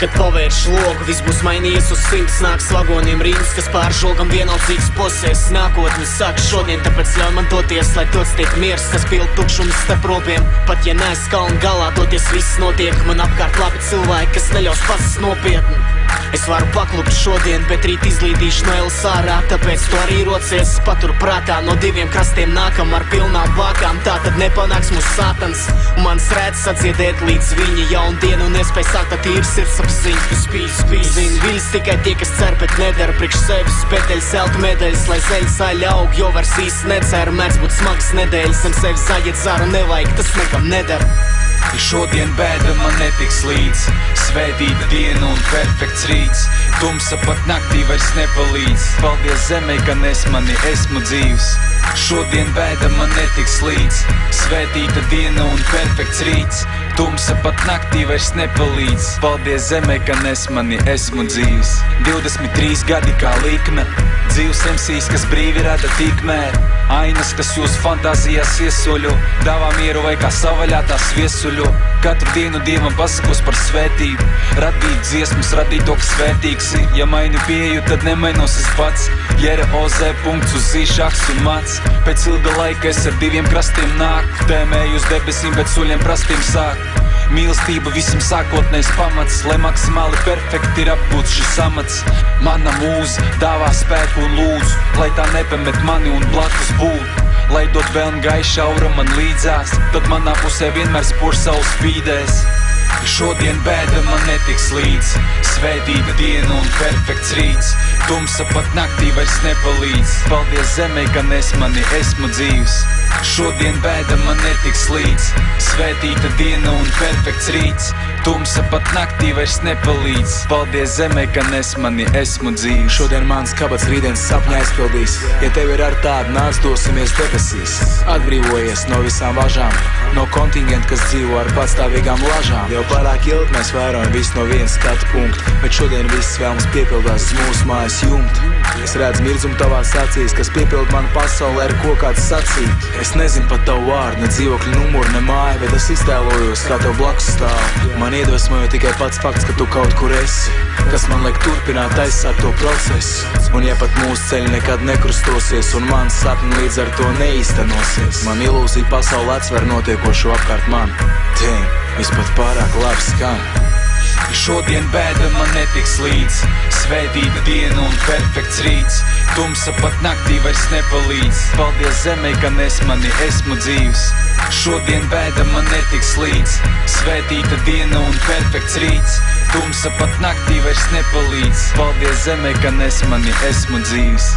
Kad pavērš logu, viss būs mainījies uz 100. Nāks vagoniem rīns, kas pār žogam vienaldzīgs posēs. Nākotne sāk šodien, tāpēc ļauj man doties, lai dots tiek miers, kas pild tukšumus starp robiem. Pat ja neesmu kalnu galā, doties viss notiek. Man apkārt labi cilvēki, kas neļaus pasas nopietni. Es varu paklupt šodien, bet rīt izlīdīšu no elas ārā. Tāpēc tu arī rocies, patur prātā. No diviem krastiem nākam ar pilnām bākām. Tā tad nepanāks mūs sātans. Un mans rēts sadziedēt līdz viņa jaunu dienu. Un nespēj sākt ar tīru sirdsapziņu. Tu spīd, zini, viļas tikai tie, kas cer, bet nedara. Priekš sevis peteļs, eltu medaļas, lai zeļa zaļa aug. Jo vairs īsti necer, mēdz būt smagas nedēļas. Zem sevis zaļiet zaru nevajag, tas nekam nedara. Šodien bēda man netiks līdz. Svētīta diena un perfekts rīts. Tumsa pat naktī vairs nepalīdz. Paldies zemē, ka nes mani, esmu dzīvs. Šodien bēda man netiks līdz. Svētīta diena un perfekts rīts. Tumsa pat naktī vairs nepalīdz. Paldies zemē, ka nes mani, esmu dzīvs. 23 gadi kā likme. Dzīvs MCs, kas brīvi rada tikmēr. Ainas, kas jūs fantāzijās iesoļo. Dāvā mieru vai kā savaļātās viesuļo. Katru dienu Dievam pasakos par svētību. Radīt dziesmas, radīt to, kas vērtīgs ir. Ja maini pieeju, tad nemainos es pats. Jera OZ punkts uz zīšāks un mats. Pēc ilga laika es ar diviem krastiem nāku. Tēmēju uz debesīm, bet suļiem prastiem sāku. Mīlestība visam sākotnējs pamats. Lai maksimāli perfekti ir apgūts šis amats. Mana mūza dāvā spēku un lūdzu, lai tā nepamet mani un blakus būt. Lai dod vēlmi gaiša aura man līdzās, tad manā pusē vienmēr spož saules spīdēs. Šodien bēda man netiks līdz. Svētīta diena un perfekts rīts. Tumsa pat naktī vairs nepalīdz. Paldies zemē, ka nes mani, esmu dzīvs. Šodien bēda man netiks līdz. Svētīta diena un perfekts rīts. Tumsa pat naktī vairs nepalīdz. Paldies zemē, ka nes mani, esmu dzīvs. Šodien mans kabats rītdienas sapņa aizpildīs. Ja tev ir ar tādu, nāc dosimies debesīs. Atbrīvojies no visām važām, no kontingenta, kas dzīvo ar patstāvīgām lažām. Jau pārāk ilgi mēs vērojam visu no viens skatu punktu, bet šodien viss vēlams piepildās uz mūsu mājas jumtu. Es redzu mirdzumu tavās acīs, kas piepild manu pasauli ar ko kāds sacīt. Es nezinu pat tavu vārdu, ne dzīvokļu numuru, ne māju, bet es iztēlojos, kā tev blakus stāv. Man iedvesmoja tikai pats fakts, ka tu kaut kur esi, kas man liek turpināt aizsākt to procesu. Un ja pat mūsu ceļi nekad nekrustosies, un mans sapni līdz ar to neīstenosies, man ilūzija pasauli atsver notiekošo apkārt man. Damn, viss pat pārāk labi skan. Šodien bēda man netiks līdz. Svētīta diena un perfekts rīts. Tumsa pat naktī vairs nepalīdz. Paldies zemē, ka nes mani, esmu dzīvs. Šodien bēda man netiks līdz. Svētīta diena un perfekts rīts. Tumsa pat naktī vairs nepalīdz. Paldies zemē, ka nes mani, esmu dzīvs.